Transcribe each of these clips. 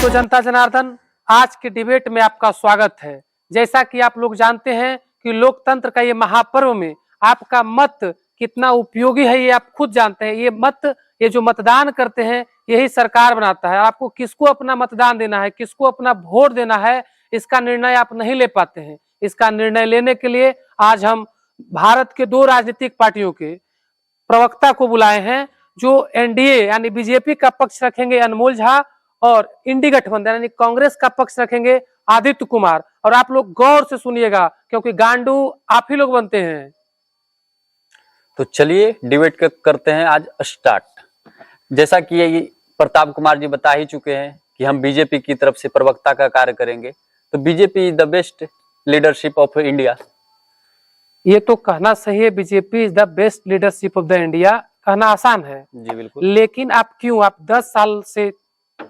तो जनता जनार्दन, आज के डिबेट में आपका स्वागत है। जैसा कि आप लोग जानते हैं कि लोकतंत्र का ये महापर्व में आपका मत कितना उपयोगी है, ये आप खुद जानते हैं। ये जो मतदान करते हैं, यही सरकार बनाता है। आपको किसको अपना मतदान देना है, किसको अपना वोट देना है, इसका निर्णय आप नहीं ले पाते हैं। इसका निर्णय लेने के लिए आज हम भारत के 2 राजनीतिक पार्टियों के प्रवक्ता को बुलाए हैं, जो एनडीए यानी बीजेपी का पक्ष रखेंगे अनमोल झा, और इंडी गठबंधन यानी कांग्रेस का पक्ष रखेंगे आदित्य कुमार। और आप लोग गौर से सुनिएगा, क्योंकि गांडू आप ही लोग बनते हैं। तो चलिए डिबेट करते हैं आज स्टार्ट। जैसा कि ये प्रताप कुमार जी बता ही चुके हैं कि हम बीजेपी की तरफ से प्रवक्ता का कार्य करेंगे। तो BJP is the best leadership of India. ये तो कहना सही है, BJP is the best leadership of the India, कहना आसान है जी बिल्कुल। लेकिन आप 10 साल से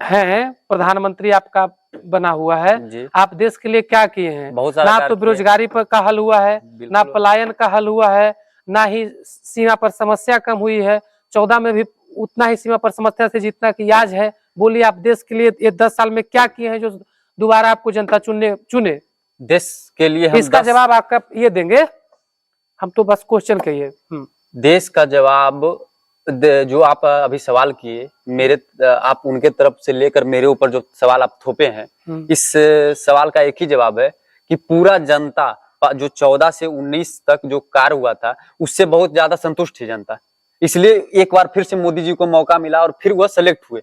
हैं, प्रधानमंत्री आपका बना हुआ है, आप देश के लिए क्या किए हैं? बहुत सारा ना तो बेरोजगारी पर का हल हुआ है, ना पलायन का हल हुआ है, ना ही सीमा पर समस्या कम हुई है। 14 में भी उतना ही सीमा पर समस्या से जितना कि आज है। बोलिए आप देश के लिए ये 10 साल में क्या किए हैं जो दोबारा आपको जनता चुने देश के लिए? हम इसका जवाब आपका ये देंगे, हम तो बस क्वेश्चन कहिए। देश का जवाब जो आप अभी सवाल किए, आप उनके तरफ से लेकर मेरे ऊपर जो सवाल आप थोपे हैं, इस सवाल का एक ही जवाब है कि पूरा जनता जो 14 से 19 तक जो कार्य हुआ था, उससे बहुत ज्यादा संतुष्ट है जनता। इसलिए एक बार फिर से मोदी जी को मौका मिला और फिर वह सेलेक्ट हुए।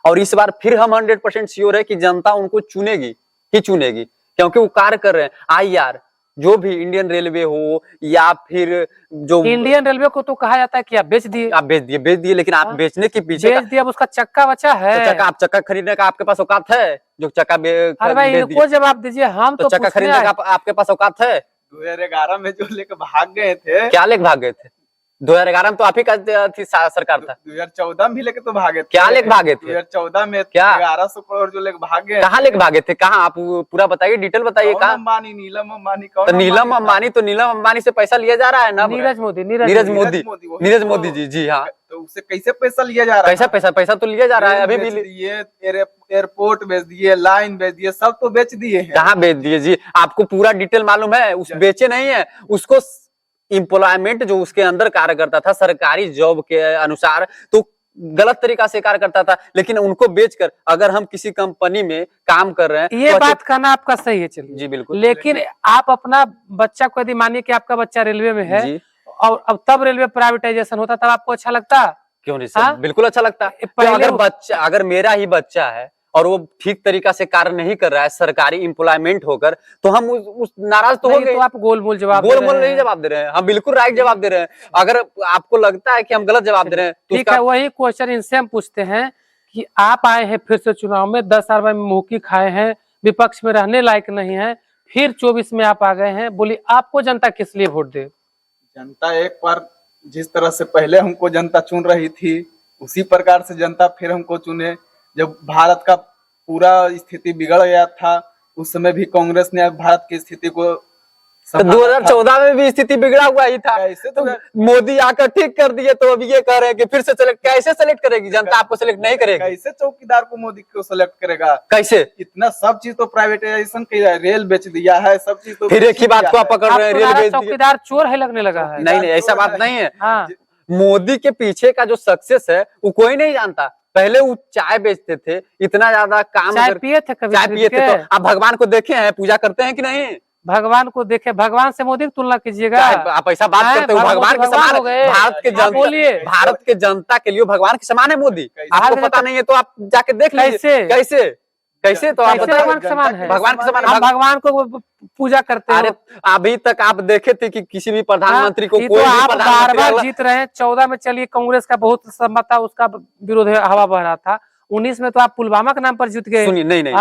और इस बार फिर हम 100% श्योर है कि जनता उनको चुनेगी ही चुनेगी, क्योंकि वो कार्य कर रहे हैं। IR जो भी इंडियन रेलवे हो या फिर जो इंडियन रेलवे को तो कहा जाता है कि आप बेच दिए, लेकिन आप बेचने के पीछे बेच दिया, अब उसका चक्का बचा है। तो आप चक्का खरीदने का आपके पास औकात है? जो चक्का अरे भाई इनको जवाब दीजिए, हम तो चक्का खरीदने का आपके पास औकात है? 2011 में जो लेकर भाग गए थे। क्या लेकर भाग गए थे? 2011 में तो आप ही का थी सरकार था। 2014 में भी लेके तो भागे थे। क्या लेके भागे थे? 2014 में क्या 1100 करोड़ जो लेके भागे। कहाँ लेके भागे थे? कहाँ? आप पूरा बताइए, डिटेल बताइए। कहाँ? अंबानी, नीलम अंबानी। तो नीलम अंबानी से पैसा लिया जा रहा है ना? नीरज मोदी जी। हाँ, तो उससे कैसे पैसा लिया जा रहा है? पैसा तो लिया जा रहा है। अभी भी एयरपोर्ट बेच दिए, लाइन बेच दिए, सब तो बेच दिए हैं। कहाँ बेच दिए जी? आपको पूरा डिटेल मालूम है? उस बेचे नहीं है, उसको एम्प्लॉयमेंट जो उसके अंदर कार्य करता था सरकारी जॉब के अनुसार, तो गलत तरीका से कार्य करता था। लेकिन उनको बेचकर अगर हम किसी कंपनी में काम कर रहे हैं, ये तो बात कहना आपका सही है। चलिए जी बिल्कुल। लेकिन आप अपना बच्चा को यदि मानिए कि आपका बच्चा रेलवे में है और अब तब रेलवे प्राइवेटाइजेशन होता, तब आपको अच्छा लगता? क्यों नहीं सर, बिल्कुल अच्छा लगता। अगर मेरा ही बच्चा है और वो ठीक तरीका से कार्य नहीं कर रहा है सरकारी एम्प्लॉयमेंट होकर, तो हम उस नाराज तो हो गए। तो आप गोलमोल नहीं जवाब दे रहे हैं, हम बिल्कुल राइट जवाब दे रहे हैं। अगर आपको लगता है कि हम गलत जवाब दे रहे हैं तो ठीक है, वही क्वेश्चन इनसे हम पूछते हैं कि आप आए हैं फिर से चुनाव में, 10 साल में मुंहकी खाए हैं, विपक्ष में रहने लायक नहीं है, फिर 24 में आप आ गए हैं। बोलिए आपको जनता किस लिए वोट दे? जनता एक बार जिस तरह से पहले हमको जनता चुन रही थी, उसी प्रकार से जनता फिर हमको चुने। जब भारत का पूरा स्थिति बिगड़ गया था, उस समय भी कांग्रेस ने भारत की स्थिति को 2014 में भी स्थिति बिगड़ा हुआ ही था। तो मोदी आकर ठीक कर दिए, तो अब ये कह रहे हैं कि फिर से कैसे सेलेक्ट करेगी जनता? आपको सेलेक्ट नहीं करेगी। कैसे चौकीदार को मोदी को सेलेक्ट करेगा? कैसे? इतना सब चीज तो प्राइवेटाइजेशन किया है, रेल बेच दिया है, सब चीज तो फिर एक ही बात को आप पकड़ रहे हैं, रेल बेच दिया। चौकीदार चोर है लगने लगा है। नहीं, ऐसा बात नहीं है। मोदी के पीछे का जो सक्सेस है वो कोई नहीं जानता। पहले वो चाय बेचते थे, इतना ज्यादा काम चाय पिए थे कभी? चाय पिए थे। तो आप भगवान को देखे हैं, पूजा करते हैं कि नहीं? भगवान को देखे, भगवान से मोदी की तुलना कीजिएगा। आप ऐसा बात करते हो? भगवान के समान भारत के जनता के लिए भगवान के समान है मोदी। आपको पता नहीं है तो आप जाके देख लीजिए। कैसे तो आप भगवान के समान है? भगवान के समान हम भगवान को पूजा करते हैं। अभी तक आप देखे थे कि किसी भी प्रधानमंत्री को कोई आप बार जीत रहे हैं। 14 में चलिए कांग्रेस का बहुत सम्मत था, उसका विरोध हवा बह रहा था। 19 में तो आप पुलवामा के नाम पर जीत गए। सुनिए, नहीं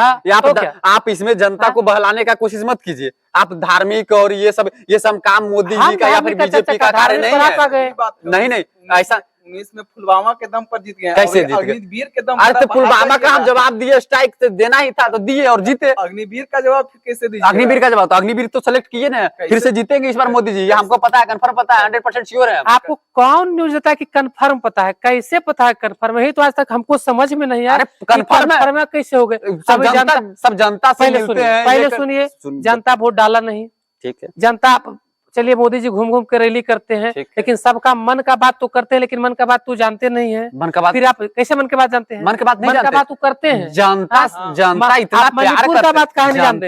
आप इसमें जनता को बहलाने का कोशिश मत कीजिए। आप धार्मिक और ये सब काम मोदी जी का या फिर बीजेपी का कार्य नहीं है। नहीं, ऐसा 2019 में पुलवामा के दम पर जीत गए, कैसे जीत गए? अग्निवीर के दम अरे पर। तो पुलवामा का हम जवाब दिए, स्ट्राइक देना ही था तो दिए और जीते। अग्निवीर का जवाब कैसे दीजिए? अग्निवीर का जवाब तो अग्निवीर तो सेलेक्ट किए ना, फिर से जीतेंगे इस बार मोदी जी, ये हमको पता है, कंफर्म पता है, 100% श्योर है। आपको कौन न्यूज देता है कि कंफर्म पता है? कैसे पता है कंफर्म? यही तो आज तक हमको समझ में नहीं आया। अरे कंफर्म कैसे हो गए? सब जनता से पहले मिलते सुनिए, हैं। पहले सुनिए, जनता वोट डाला नहीं, ठीक है, जनता चलिए मोदी जी घूम घूम के रैली करते हैं, लेकिन सबका मन का बात तो करते हैं, लेकिन मन का बात तो जानते नहीं है। मन का बात, फिर आप कैसे मन की बात जानते हैं? मन की बात नहीं जानते, मन का बात तो करते हैं। जनता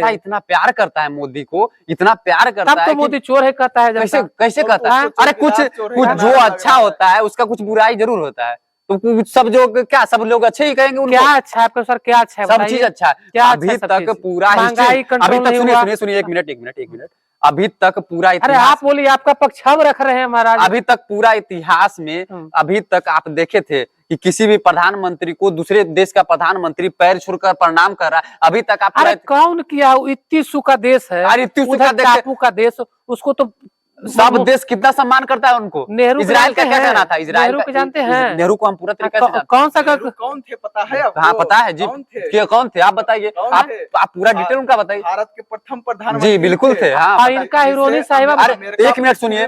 इतना प्यार करता है मोदी को, इतना प्यार करता तब है तो मोदी चोर है कहता है। कैसे कहता है? अरे कुछ जो अच्छा होता है उसका कुछ बुराई जरूर होता है, तो सब जो क्या सब लोग अच्छे ही कहेंगे उनको? क्या अच्छा है आपका सर? क्या अच्छा है? सब चीज अच्छा है। क्या अभी तक पूरा महंगाई कंट्रोल नहीं हुआ। सुनिए 1 मिनट, अभी तक पूरा अरे आप बोलिए, आपका पक्ष हम रख रहे हैं महाराज। अभी तक पूरा इतिहास में अभी तक आप देखे थे कि किसी भी प्रधानमंत्री को दूसरे देश का प्रधानमंत्री पैर छूकर प्रणाम कर रहा है? अभी तक आप अरे कौन किया? इत्तीसु का देश है, अरे इत्तीसु का टापू का देश, उसको तो सब देश कितना सम्मान करता है उनको। नेहरू इजराइल का क्या कहना था? इजराइल को जानते हैं? नेहरू को हम पूरा तरीके से कौन सा कौन थे पता है आपको? हाँ पता है जी। कौन थे आप बताइए, आप पूरा डिटेल उनका बताइए। भारत के प्रथम प्रधानमंत्री जी बिल्कुल थे। हाँ इनका हीरोनी साहिबा। एक मिनट सुनिए,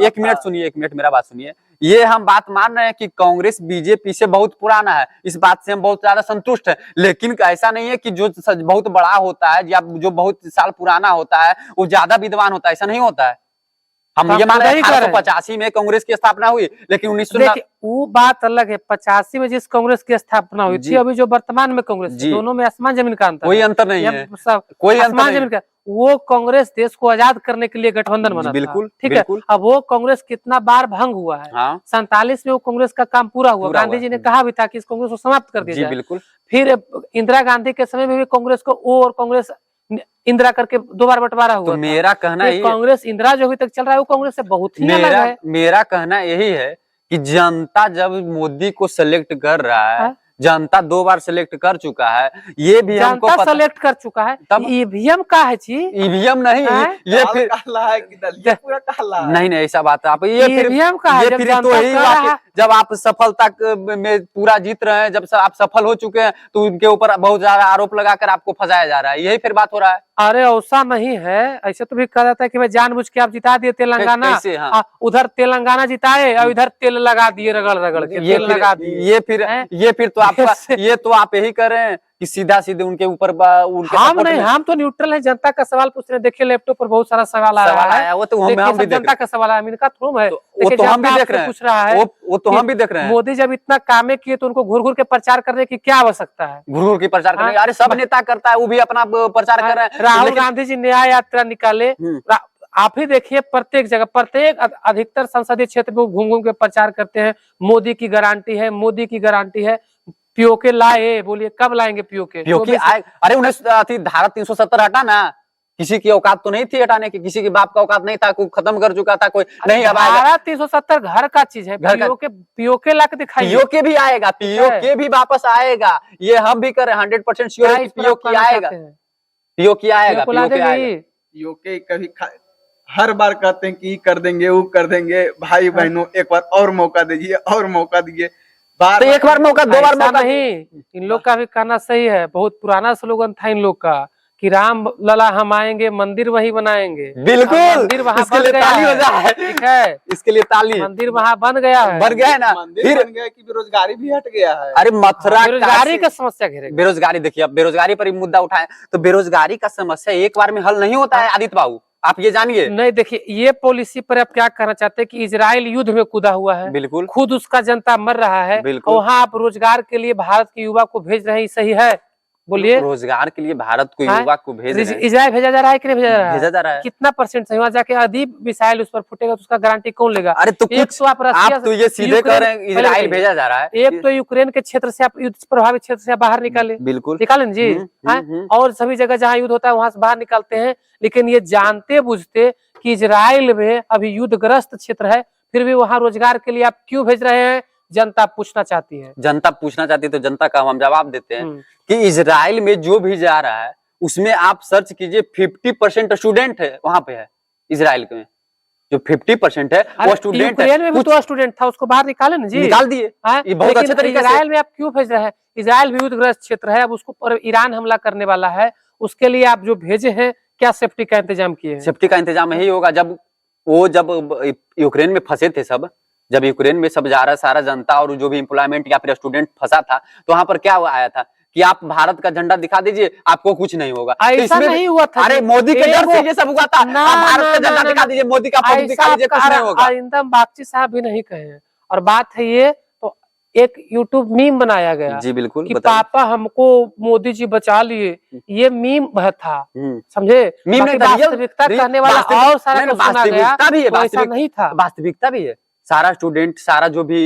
एक मिनट सुनिए, 1 मिनट मेरा बात सुनिए। ये हम बात मान रहे हैं कि कांग्रेस बीजेपी से बहुत पुराना है, इस बात से हम बहुत ज्यादा संतुष्ट हैं, लेकिन ऐसा नहीं है कि जो बहुत बड़ा होता है या जो बहुत साल पुराना होता है वो ज्यादा विद्वान होता है, ऐसा नहीं होता है। हम ये मान रहे हैं 1885 में कांग्रेस की स्थापना हुई, लेकिन 1900 वो बात अलग है। 85 में जिस कांग्रेस की स्थापना हुई थी, अभी जो वर्तमान में कांग्रेस, दोनों में आसमान जमीन का अंतर, कोई अंतर नहीं है, कोई आसमान जमीन का। वो कांग्रेस देश को आजाद करने के लिए गठबंधन बना, बिल्कुल ठीक है। अब वो कांग्रेस कितना बार भंग हुआ है। 47 में वो कांग्रेस का काम पूरा हुआ। गांधी जी ने कहा भी था कि इस कांग्रेस को समाप्त कर दिया जाए। बिल्कुल। फिर इंदिरा गांधी के समय में भी कांग्रेस को ओ और कांग्रेस इंदिरा करके 2 बार बंटवारा हुआ। तो मेरा कहना ये कांग्रेस इंदिरा जो अभी तक चल रहा है वो कांग्रेस से बहुत ही अलग है। मेरा कहना यही है कि जनता जब मोदी को सेलेक्ट कर रहा है, जनता 2 बार सेलेक्ट कर चुका है, ये भी हमको पता सेलेक्ट कर चुका है। तब ईवीएम का है जी, ईवीएम नहीं ये फिर पूरा काला है। नहीं ऐसा बात आप ये ईवीएम का है। फिर तो यही जब आप सफलता में पूरा जीत रहे हैं, जब आप सफल हो चुके हैं तो उनके ऊपर बहुत ज्यादा आरोप लगाकर आपको फंसाया जा रहा है, यही फिर बात हो रहा है। अरे ऐसा नहीं है, ऐसे तो भी कहा जाता है कि मैं जानबूझ के आप जिता दिए तेलंगाना, उधर तेलंगाना जिताए और इधर तेल लगा दिए, रगड़ रगड़ के तेल लगा दिए। ये फिर तो आपका ये तो आप यही कर रहे हैं कि सीधा सीधे उनके ऊपर हम तो न्यूट्रल है। जनता का सवाल पूछ रहे हैं। देखिए लैपटॉप पर बहुत सारा सवाल आ रहा है, वो तो हम भी जनता का सवाल है, इनका थोड़ा है, वो तो हम भी देख रहे हैं, पूछ रहा है वो तो हम भी देख रहे हैं। मोदी जब इतना कामे किए तो उनको घूर घूर के प्रचार करने की क्या आवश्यकता है? घूर घूर के प्रचार करने, अरे सब नेता करता है, वो भी अपना प्रचार कर रहे हैं। राहुल गांधी जी न्याय यात्रा निकाले, आप ही देखिए प्रत्येक जगह, प्रत्येक अधिकतर संसदीय क्षेत्र में घूम घूम के प्रचार करते हैं। मोदी की गारंटी है, मोदी की गारंटी है। पीओके लाए, बोलिए कब लाएंगे पीओके? अरे उन्हें धारा 370 हटा ना, किसी की औकात तो नहीं थी हटाने की, किसी के बाप का औकात नहीं था, कोई खत्म कर चुका था, कोई नहीं। अब धारा 370 घर का चीज है, पीओके ला के दिखाइए। पीओके भी आएगा, पीओके भी वापस आएगा, ये हम भी कर रहे हैं, 100% श्योर है कि पीओके आएगा, पीओके आएगा, पीओके कभी हर बार कहते हैं कि कर देंगे, वो कर देंगे। भाई बहनों एक बार और मौका दीजिए, और मौका दीजिए। तो एक बार मौका, 2 बार मौका नहीं। इन लोग का भी कहना सही है। बहुत पुराना स्लोगन था इन लोग का कि राम लला हम आएंगे, मंदिर वही बनाएंगे। बिल्कुल, मंदिर वहाँ बन गया है, ठीक है, इसके लिए ताली। मंदिर वहाँ बन गया है, बन गया है ना। फिर बन गया कि बेरोजगारी भी हट गया है। अरे मथुरा बेरोजगारी का समस्या घेरे, बेरोजगारी देखिए, अब बेरोजगारी पर मुद्दा उठाए तो बेरोजगारी का समस्या एक बार में हल नहीं होता है आदित्य बाबू, आप ये जानिए। नहीं देखिए, ये पॉलिसी पर आप क्या कहना चाहते हैं कि इजराइल युद्ध में कूदा हुआ है, बिल्कुल, खुद उसका जनता मर रहा है, वहाँ आप रोजगार के लिए भारत के युवा को भेज रहे हैं, सही है? बोलिए, रोजगार के लिए भारत को युवा को भेज रहे हैं। इजराइल भेजा जा रहा है कि नहीं भेजा जा रहा है? कितना % वहाँ जाके अदीब मिसाइल उस पर फूटेगा तो उसका गारंटी कौन लेगा? अरे तो कुछ आप तो ये सीधे कह रहे हैं इजराइल भेजा जा रहा है। एक तो यूक्रेन के क्षेत्र से आप युद्ध प्रभावित क्षेत्र से बाहर निकाले, बिल्कुल निकाले जी, और सभी जगह जहाँ युद्ध होता है वहां से बाहर निकालते हैं। लेकिन ये जानते बुझते कि इजराइल में अभी युद्धग्रस्त क्षेत्र है, फिर भी वहां रोजगार के लिए आप क्यों भेज रहे हैं? जनता पूछना चाहती है। जनता पूछना चाहती है तो जनता का हम जवाब देते हैं कि इजराइल में जो भी जा रहा है उसमें आप सर्च कीजिए 50% स्टूडेंट है वहां पे है इजराइल में, जो 50% है वो स्टूडेंट है। यूक्रेन में भी तो स्टूडेंट था, उसको बाहर निकाले ना जी, निकाल दिए। हाँ? ये बहुत अच्छे तरीके से। इजराइल में आप क्यों भेज रहे हैं? इजराइल भी युद्धग्रस्त क्षेत्र है, अब उसको पर ईरान हमला करने वाला है, उसके लिए आप जो भेजे हैं क्या सेफ्टी का इंतजाम किए हैं? सेफ्टी का इंतजाम यही होगा, जब यूक्रेन में फंसे थे सब, जब यूक्रेन में सब जा रहा सारा जनता और जो भी एम्प्लॉयमेंट या फिर स्टूडेंट फंसा था, तो वहां पर क्या आया था कि आप भारत का झंडा दिखा दीजिए, आपको कुछ नहीं होगा। ऐसा नहीं हुआ था। अरे मोदी के डर से ये सब हुआ था। आप भारत का झंडा दिखा दीजिए, मोदी का फोटो दिखा दीजिए, कुछ नहीं होगा। अरिंदम बागची साहब भी नहीं कहे हैं। और बात है ये, तो एक यूट्यूब मीम बनाया गया जी बिल्कुल, कि पापा हमको मोदी जी बचा लिए, ये मीम था, समझे? मीम नहीं था, वास्तविकता कहने वाला और सारा कुछ सुना गया, तो ऐसा नहीं था। वास्तविकता भी है। सारा स्टूडेंट, सारा जो भी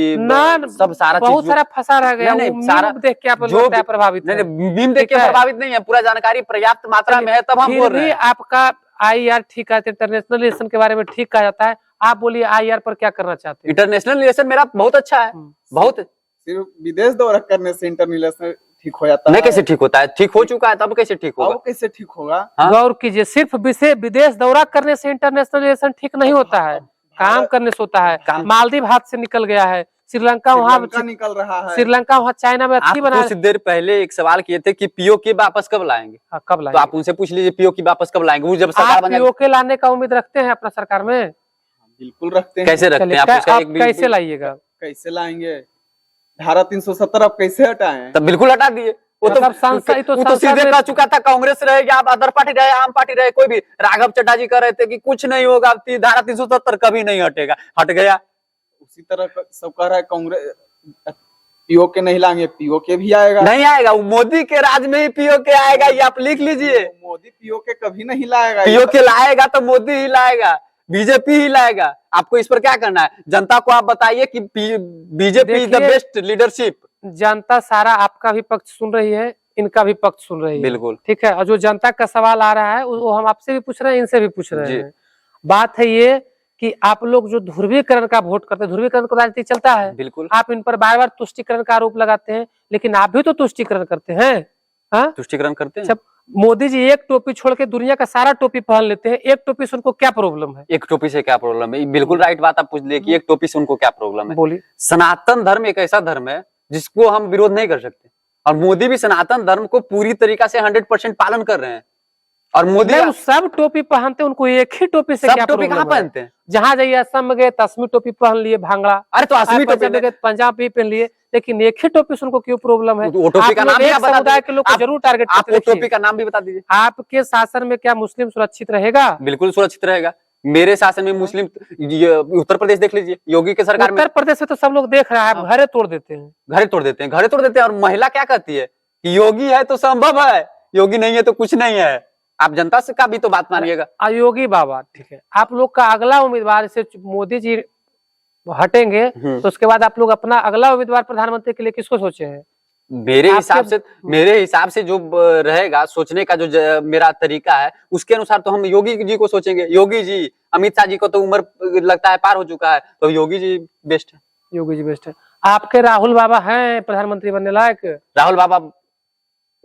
सब सारा बहुत सारा फंसा रह गया। सारा देख के आप लोग प्रभावित नहीं, मीम देख के प्रभावित नहीं है, पूरा जानकारी पर्याप्त मात्रा में है, तब हम बोल रहे हैं। आपका IR ठीक है, इंटरनेशनल रिलेशन के बारे में ठीक कहा जाता है, आप बोलिए IR पर क्या करना चाहते हैं? इंटरनेशनल रिलेशन मेरा बहुत अच्छा है, बहुत। सिर्फ विदेश दौरा करने से इंटरनेशनल रिलेशन ठीक हो जाता है? नहीं, कैसे ठीक होता है? ठीक हो चुका है, तब कैसे ठीक होगा? कैसे ठीक होगा? गौर कीजिए, सिर्फ विदेश दौरा करने से इंटरनेशनल रिलेशन ठीक नहीं होता है, काम करने से होता है। मालदीव हाथ से निकल गया है, श्रीलंका वहाँ निकल रहा है, श्रीलंका वहाँ चाइना में अच्छी बना। कुछ देर पहले एक सवाल किए थे कि POK वापस कब लाएंगे? कब लाएंगे? तो आप उनसे पूछ लीजिए POK वापस कब लाएंगे। वो जब सरकार बनेगी, POK लाने का उम्मीद रखते हैं अपना सरकार में? बिल्कुल रखते हैं। कैसे रखते हैं आप? कैसे लाइएगा? कैसे लाएंगे? धारा 370 आप कैसे हटाएं? तब बिल्कुल हटा दिए। वो तो सीधे कह चुका था, कांग्रेस रहे या अदर पार्टी रहे, आम पार्टी रहे, कोई भी। राघव चड्ढा जी कह रहे थे कि कुछ नहीं होगा, धारा 370 कभी नहीं हटेगा, हट गया। उसी तरह सब कह रहा है कांग्रेस, POK नहीं लाएंगे, POK भी आएगा। नहीं आएगा, मोदी के राज में ही POK आएगा, ये आप लिख लीजिए। मोदी POK कभी नहीं लाएगा। POK लाएगा तो मोदी ही लाएगा, बीजेपी ही लाएगा। आपको इस पर क्या करना है? जनता को आप बताइए कि BJP is the best leadership. जनता सारा आपका भी पक्ष सुन रही है, इनका भी पक्ष सुन रही है, बिल्कुल ठीक है। और जो जनता का सवाल आ रहा है वो हम आपसे भी पूछ रहे हैं, इनसे भी पूछ रहे हैं। बात है ये कि आप लोग जो ध्रुवीकरण का वोट करते हैं, ध्रुवीकरण का राजनीति चलता है, बिल्कुल। आप इन पर बार बार तुष्टिकरण का आरोप लगाते हैं, लेकिन आप भी तो तुष्टिकरण करते हैं। हाँ, तुष्टिकरण करते हैं। मोदी जी एक टोपी छोड़ के दुनिया का सारा टोपी पहन लेते हैं, एक टोपी से उनको क्या प्रॉब्लम है? एक टोपी से क्या प्रॉब्लम है? बिल्कुल राइट बात आप पूछ लिए कि एक टोपी से उनको क्या प्रॉब्लम है। बोलिए। सनातन धर्म एक ऐसा धर्म है जिसको हम विरोध नहीं कर सकते, और मोदी भी सनातन धर्म को पूरी तरीका से 100% पालन कर रहे हैं। और मोदी सब टोपी पहनते, उनको एक ही टोपी से क्या टोपी कहाँ पहनते हैं? जहाँ जाइए, असम में गए तो असमी टोपी पहन लिए, भांगड़ा। अरे तो असमी टोपी में गए पंजाब भी पहन लिए, लेकिन एक ही टोपी से उनको क्यों प्रॉब्लम है? वो टोपी का नाम भी बता समुदाय के लोग को जरूर टारगेट करते हैं। टोपी का नाम भी बता दीजिए। आपके शासन में क्या मुस्लिम सुरक्षित रहेगा? बिल्कुल सुरक्षित रहेगा। मेरे शासन में मुस्लिम, उत्तर प्रदेश देख लीजिए, योगी के सरकार में। उत्तर प्रदेश में तो सब लोग देख रहा है, घरे तोड़ देते हैं, घरे तोड़ देते हैं, घरे तोड़ देते हैं। और महिला क्या कहती है कि योगी है तो संभव है, योगी नहीं है तो कुछ नहीं है। आप जनता से का भी तो बात मानिएगा। योगी बाबा, ठीक है, आप लोग का अगला उम्मीदवार से मोदी जी हटेंगे तो उसके बाद आप लोग अपना अगला उम्मीदवार प्रधानमंत्री के लिए किसको सोचे हैं? मेरे हिसाब से जो रहेगा सोचने का, जो मेरा तरीका है, उसके अनुसार तो हम योगी जी को सोचेंगे। योगी जी, अमित शाह जी को तो उम्र लगता है पार हो चुका है, तो योगी जी बेस्ट है। योगी जी बेस्ट है। आपके राहुल बाबा हैं प्रधानमंत्री बनने लायक? राहुल बाबा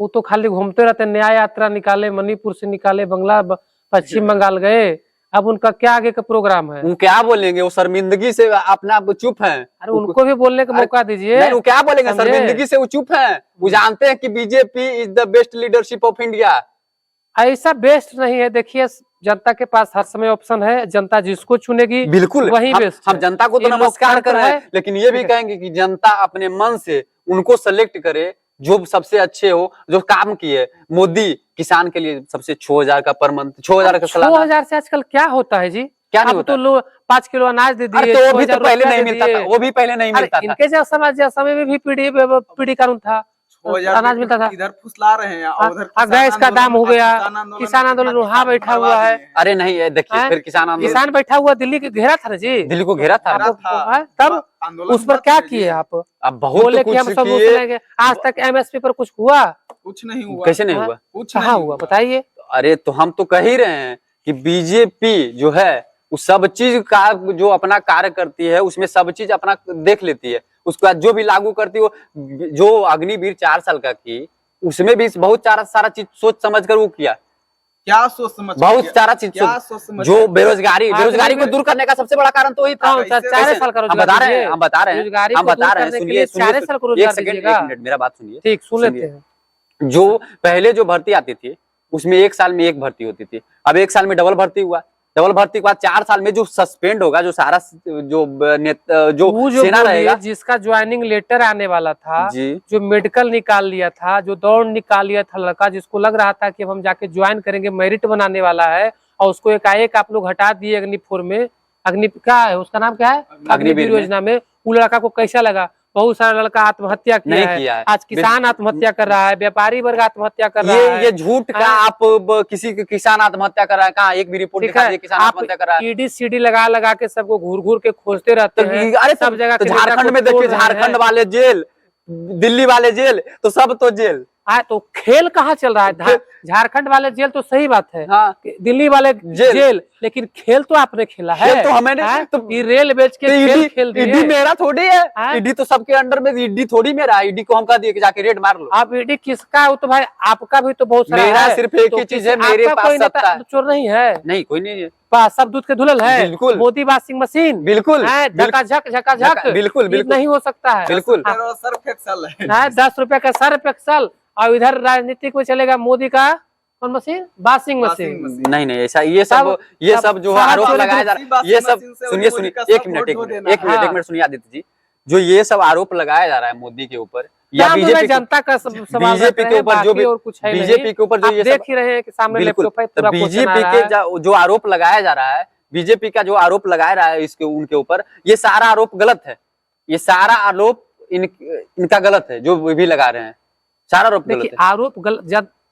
वो तो खाली घूमते रहते, न्याय यात्रा निकाले, मणिपुर से निकाले, बंगला पश्चिम बंगाल गए, अब उनका क्या आगे का प्रोग्राम है? वो क्या बोलेंगे? वो शर्मिंदगी से अपना चुप है। अरे उनको भी बोलने का मौका दीजिए। वो क्या बोलेंगे? शर्मिंदगी से वो चुप है। वो जानते हैं कि BJP is the best leadership of India. ऐसा बेस्ट नहीं है। देखिए, जनता के पास हर समय ऑप्शन है, जनता जिसको चुनेगी बिल्कुल वही बेस्ट। हम जनता को तो नमस्कार कर रहे हैं, लेकिन ये भी कहेंगे कि जनता अपने मन से उनको सेलेक्ट करे जो सबसे अच्छे हो, जो काम किए। मोदी किसान के लिए सबसे 6,000 का पर मंथ, 6,000 का सालाना। 6,000 से आजकल क्या होता है जी? क्या नहीं होता? तो लोग 5 किलो अनाज दे दिए। तो वो भी तो पहले नहीं मिलता था, वो भी पहले नहीं मिलता था। इनके समय में भी पीढ़ी कानून था, अनाज मिलता था। इधर फुसला रहे हैं, उधर गैस का दाम हो गया, किसान आंदोलन वहाँ बैठा हुआ है। अरे नहीं, देखिए फिर किसान बैठा हुआ दिल्ली के घेरा था ना जी, दिल्ली को घेरा था, तब उस पर क्या किए आप? अब बहुत कि हम सब किए। आज तक MSP पर कुछ हुआ? कुछ नहीं हुआ। कैसे नहीं हुआ? कुछ कहाँ हुआ बताइए? अरे तो हम तो कह ही रहे हैं कि बीजेपी जो है वो सब चीज का जो अपना कार्य करती है, उसमें सब चीज अपना देख लेती है। उसके बाद जो भी लागू करती है, वो जो अग्निवीर 4 साल का की, उसमें भी बहुत सारा चीज सोच समझ कर वो किया। क्या सोच समझ बहुत के सारा चीज क्या सोच समझ जो के- बेरोजगारी को दूर करने का सबसे बड़ा कारण तो वही था। कौन सा? कैसे- 4 साल का हम रोजगार बता रहे हैं, दीजिए। हम बता रहे हैं, रोजगारी हम को बता दूर रहे हैं, करने के सुनिए लिए सुनिए 4 साल का एक रोजगार सेकंड, दीजिएगा। 1 मिनट मेरा बात सुनिए। ठीक, सुन लेते सुनिए। हैं। जो पहले जो भर्ती आती थी उसमें 1 साल में 1 भर्ती होती थी, अब 1 साल में डबल भर्ती हुआ। डबल भर्ती के बाद 4 साल में जो सस्पेंड होगा, जो सारा जो वो जो सेना बोलिए, रहेगा जिसका ज्वाइनिंग लेटर आने वाला था, जी, जो मेडिकल निकाल लिया था, जो दौड़ निकाल लिया था लड़का, जिसको लग रहा था कि अब हम जाके ज्वाइन करेंगे, मेरिट बनाने वाला है, और उसको एकाएक आप लोग हटा दिए अग्निपुर में। अग्नि क्या है उसका नाम, क्या है, अग्निवीर में। योजना में। वो लड़का को कैसा लगा? बहुत सारा लड़का आत्महत्या नहीं किया किया है। है। आज किसान आत्महत्या कर रहा है, व्यापारी वर्ग आत्महत्या कर रहा है। ये झूठ का हाँ। आप किसी किसान आत्महत्या कर रहा है, कहाँ एक भी रिपोर्ट ठीक दिखा है, दीजिए किसान आप आत्महत्या कर रहा है। ईडी सीडी लगा लगा के सबको घूर घूर के खोजते रहते तो हैं। अरे सब जगह तो के नेता झारखंड को में तोड़ देखिए, रहे झारखंड हैं। वाले जेल, दिल्ली वाले जेल, तो सब तो जेल। तो खेल कहाँ चल रहा है? झारखंड वाले जेल तो सही बात है, हाँ, दिल्ली वाले जेल, लेकिन खेल तो आपने खेला है। खेल तो हमें नहीं, हैं? तो ये रेल बेच के खेल खेल ईडी दिए। मेरा थोड़ी है, हाँ? ईडी तो सबके अंडर में, ईडी थोड़ी मेरा है। ईडी को हम कह दिए कि जाके रेड मार लो। आप ईडी किसका है? वो तो भाई आपका भी तो बहुत सारा मेरा है। सिर्फ एक तो ही चीज है, किसी- मेरे आपका पास कोई नेता सत्ता है। चोर नहीं है? नहीं, कोई नहीं है। बस सब दूध के धुलल है। बिल्कुल। मोदी वाशिंग मशीन, बिल्कुल, झकाझक झकाझक, बिल्कुल, ये बिल्कुल। नहीं हो सकता है। बिल्कुल। तेरा सर्फ एक्सल है। 10 रुपए का सर्फ एक्सल, और इधर राजनीतिक में चलेगा मोदी का कौन machine? Washing washing machine. Machine. नहीं नहीं, ऐसा ये सब जो सब आरोप चोरी लगाया जा दूसरी रहा बात है, ये समझ सब इनसे सुनिए मोदी सुनिए, का एक सब मिनट वोट एक हो मिनट देना एक मिनट है। एक मिनट सुनिए आदित्य जी, जो ये सब आरोप लगाया जा रहा है मोदी के ऊपर या क्या बोल रहे हैं? बीजेपी जनता का सवाल बीजेपी रख के रहे ऊपर, हैं, जो बाकी और कुछ है बीजेपी नहीं। के ऊपर जो आप ये देख सब, ही रहे हैं कि सामने बिल्कुल, लैपटॉप है, तो पूरा क्वेश्चन आ बीजेपी रहा के है। जो आरोप लगाया जा रहा है, बीजेपी का जो आरोप लगाया रहा है इसके उनके ऊपर, ये सारा आरोप गलत है। ये सारा आरोप इनका गलत है, जो भी लगा रहे हैं, सारा आरोप गलत देखिए, है। आरोप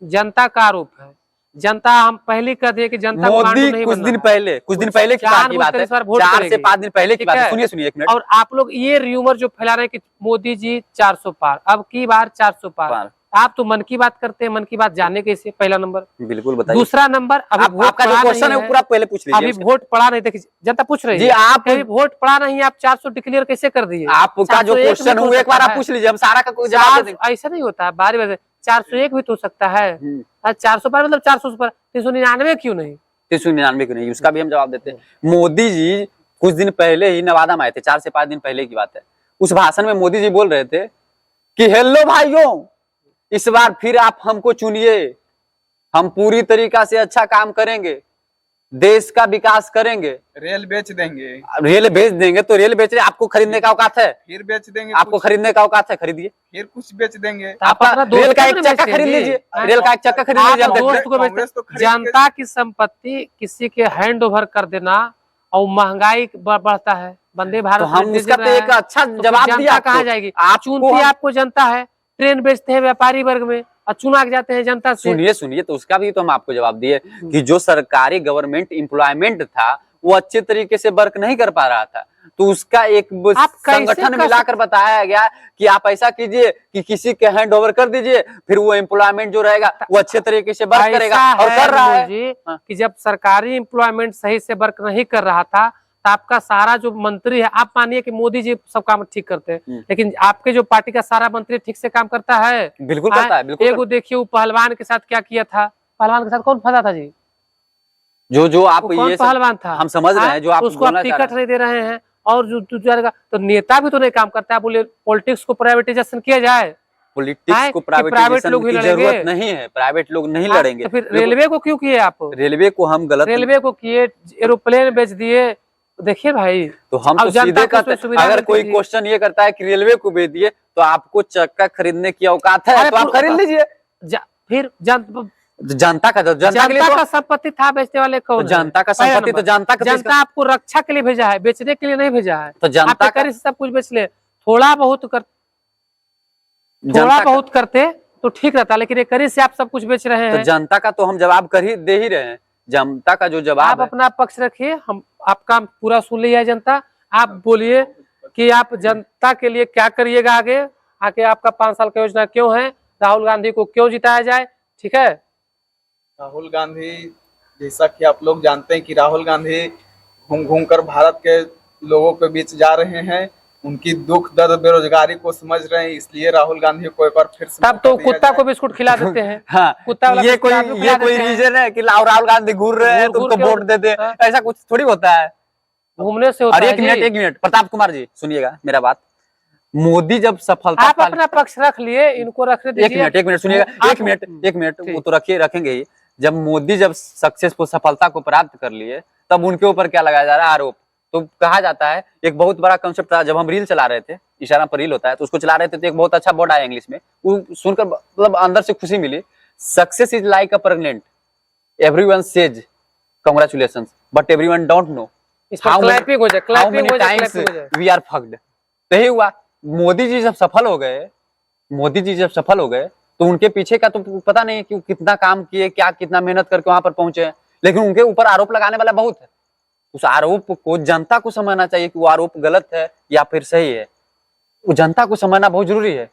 जनता का आरोप है। जनता, हम पहले कह दिए कि जनता को गांडू मोदी नहीं कुछ बनना दिन है। पहले, कुछ दिन पहले की बात जानबूझकर है, इस बार वोट 4 से करेगी। 5 दिन पहले की ठीक बात है। है? सुनिए सुनिए एक मिनट। और आप लोग ये र्यूमर जो फैला रहे हैं कि मोदी जी 400 पार, अब की बार 400 पार। आप तो मन की बात करते हैं, मन की बात जाने कैसे? पहला नंबर। बिल्कुल बताइए। दूसरा नंबर, अभी वोट आपका जो पड़ा क्वेश्चन नहीं है वो पूरा पहले पूछ अभी लीजिए। वोट पड़ा नहीं। देखिए, जनता पूछ रही जी, है आप अभी वोट पड़ा नहीं, आप 400 डिक्लेयर कैसे कर दिए? आपका जो 401 क्वेश्चन भी है तो वो एक बार सकता आप है। पूछ लीजिए, हम सारा का कोई जवाब दे देंगे। ऐसा नहीं होता है, बारी बारी 401 भी तो सकता है। 400 पार मतलब 400 पर, 399 क्यों नहीं? 399 क्यों नहीं, उसका भी हम जवाब देते हैं। मोदी जी कुछ दिन पहले ही नवादा में आए थे, 4 से 5 दिन पहले की बात है। उस भाषण में मोदी जी बोल रहे थे कि हेलो भाइयों, इस बार फिर आप हमको चुनिए, हम पूरी तरीका से अच्छा काम करेंगे, देश का विकास करेंगे, रेल बेच देंगे, रेल बेच देंगे। तो रेल बेच रहे, आपको खरीदने का औकात है? फिर बेच देंगे, आपको कुछ, खरीदने का औकात है, खरीदिए। फिर कुछ बेच देंगे। तो आप अपना रेल दोस्त का को एक नहीं चक्का बेचते खरीद जी? लीजिए, हाँ? रेल का एक चक्का खरीद आप लीजिए, हम देखते दोस्त हैं। को बेचते, कांग्रेस तो खरीद के- जनता की संपत्ति किसी के हैंड ओवर कर देना, और महंगाई बढ़ता है, वंदे भारत तो हम में उसका तो डीजल एक है, अच्छा तो जवाब फिर दिया जनता कहाँ आपको। जाएगी? आपको चुनती हम- आपको जनता है। ट्रेन बेचते हैं व्यापारी वर्ग में और चुना के जाते हैं जनता से। सुनिए सुनिए, तो उसका भी तो हम आपको जवाब दिए कि जो सरकारी गवर्नमेंट एम्प्लॉयमेंट था वो अच्छे तरीके से वर्क नहीं कर पा रहा था, तो उसका एक आप कैसे संगठन कर मिलाकर बताया गया कि आप ऐसा कीजिए कि किसी के हैंड ओवर कर दीजिए, फिर वो एम्प्लॉयमेंट जो रहेगा वो अच्छे तरीके से वर्क करेगा, और कर रहा है जी हाँ। कि जब सरकारी एम्प्लॉयमेंट सही से वर्क नहीं कर रहा था, तो आपका सारा जो मंत्री है, आप मानिए कि मोदी जी सब काम ठीक करते हैं, लेकिन आपके जो पार्टी का सारा मंत्री ठीक से काम करता है? बिल्कुल करता है, बिल्कुल एगो देखिए, वो पहलवान के साथ क्या किया था? पहलवान के साथ कौन फंसा था जी? जो आप वो कौन ये सब पहलवान था? हम समझ रहे हैं, जो आप उसको आप बोलना चाह रहे टिकट नहीं दे रहे हैं, और जो दूसरा तो नेता भी तो नहीं काम करता है। बोले पॉलिटिक्स को प्राइवेटाइजेशन किया जाए, पॉलिटिक्स को कि प्राइवेट प्राइवेटाइजेशन लोग ही की लड़ेंगे? जरूरत नहीं है, प्राइवेट लोग नहीं लड़ेंगे। तो फिर रेलवे को क्यों किए आप? रेलवे को हम गलत, रेलवे को किए, एरोप्लेन बेच दिए। देखिए भाई, तो हम अब तो जनता सीधे को कहते उसमें सुविधा अगर मिलती कोई थी। क्वेश्चन ये करता है कि रेलवे को बेच दिए तो आपको चक्का खरीदने की औकात है, अरे तो आप खरीद लीजिए। फिर जनता का जनता के लिए जनता तो का संपत्ति था, बेचने वाले कौन तो जनता का है? संपत्ति तो जनता का, जनता आपको रक्षा के लिए भेजा है, बेचने के लिए नहीं भेजा है। तो जनता आप का करी से सब कुछ बेच ले, थोड़ा बहुत जनता का करते तो ठीक रहता, लेकिन एक करी से आप सब कुछ बेच रहे तो हैं। जनता का तो हम जवाब कर ही दे ही रहे हैं। जनता का जो आप जवाब है, अपना पक्ष रखिए, हम आपका पूरा सुन लिया है जनता। आप बोलिए कि आप जनता के लिए क्या करिएगा आगे आपका 5 साल का योजना क्यों है, राहुल गांधी को क्यों जिताया जाए? ठीक है, राहुल गांधी, जैसा कि आप लोग जानते हैं कि राहुल गांधी घूम घूम कर भारत के लोगों के बीच जा रहे हैं। उनकी दुख दर्द बेरोजगारी को समझ रहे हैं, इसलिए राहुल गांधी को एक बार फिर से तब तो मौका दिया कुत्ता जाए। को बिस्कुट खिला देते हैं। हाँ, कुत्ता वाला ये बिस्कुट कोई आदमी को खिला देते हैं। रीजन है कि राहुल गांधी घूर रहे हैं तो घूर उनको के वोट दे दे, हाँ। ऐसा कुछ थोड़ी होता है। घूमने से होता और है एक मिनट, जी। एक मिनट, प्रताप कुमार जी सुनिएगा मेरा बात। मोदी जब सफलता आप अपना पक्ष रख लिए, इनको रखने दीजिए। एक मिनट सुनिएगा, आप- एक मिनट वो ठीक। तो रखेंगे ही। जब मोदी जब सक्सेसफुल सफलता को प्राप्त कर लिए, तब उनके ऊपर क्या लगाया जा रहा है? आरोप। तो कहा जाता है, एक बहुत बड़ा कंसेप्ट था, जब हम रील चला रहे थे, इंस्टाग्राम पर रील होता है, तो उसको चला रहे थे, तो एक बहुत अच्छा वर्ड आया इंग्लिश में, वो सुनकर मतलब अंदर से खुशी मिली। Success is like a pregnant, everyone says congratulations, but everyone don't know इस पर how many- क्लैपिंग हो जाए, how क्लैपिंग many हो जाए, times क्लैपिंग हो जाए। we are fucked। तो यही हुआ, मोदी जी जब सफल हो गए, मोदी जी जब सफल हो गए, तो उनके पीछे का तो पता नहीं कि कितना काम किए, क्या कितना मेहनत करके वहां पर पहुंचे हैं, लेकिन उनके ऊपर आरोप लगाने वाला बहुत है। उस आरोप को जनता को समझना चाहिए कि वो आरोप गलत है या फिर सही है, वो जनता को समझना बहुत जरूरी है।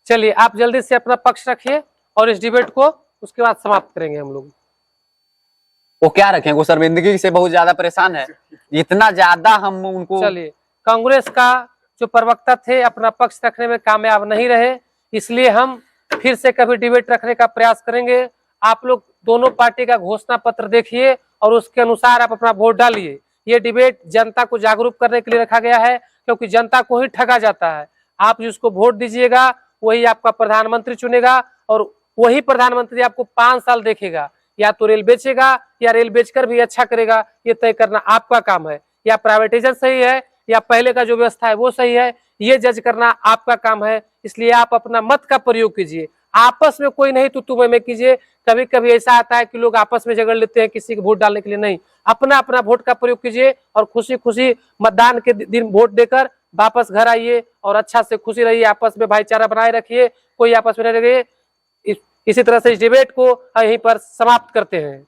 चलिए आप जल्दी से अपना पक्ष रखिए और इस डिबेट को उसके बाद समाप्त करेंगे हम लोग। वो क्या रखें, वो शर्मिंदगी से बहुत ज्यादा परेशान है, इतना ज्यादा हम उनको। चलिए, कांग्रेस का जो प्रवक्ता थे अपना पक्ष रखने में कामयाब नहीं रहे, इसलिए हम फिर से कभी डिबेट रखने का प्रयास करेंगे। आप लोग दोनों पार्टी का घोषणा पत्र देखिए और उसके अनुसार आप अपना वोट डालिए। ये डिबेट जनता को जागरूक करने के लिए रखा गया है, क्योंकि जनता को ही ठगा जाता है। आप जिसको वोट दीजिएगा वही आपका प्रधानमंत्री चुनेगा, और वही प्रधानमंत्री आपको 5 साल देखेगा। या तो रेल बेचेगा या रेल बेचकर भी अच्छा करेगा, ये तय करना आपका काम है। या प्राइवेटाइजेशन सही है या पहले का जो व्यवस्था है वो सही है, ये जज करना आपका काम है। इसलिए आप अपना मत का प्रयोग कीजिए, आपस में कोई नहीं तू में कीजिए। कभी कभी ऐसा आता है कि लोग आपस में झगड़ लेते हैं किसी को वोट डालने के लिए, नहीं, अपना अपना वोट का प्रयोग कीजिए और खुशी खुशी मतदान के दिन वोट देकर वापस घर आइए और अच्छा से खुशी रहिए, आपस में भाईचारा बनाए रखिए, कोई आपस में नहीं रहिए। इसी तरह से इस डिबेट को यहीं पर समाप्त करते हैं।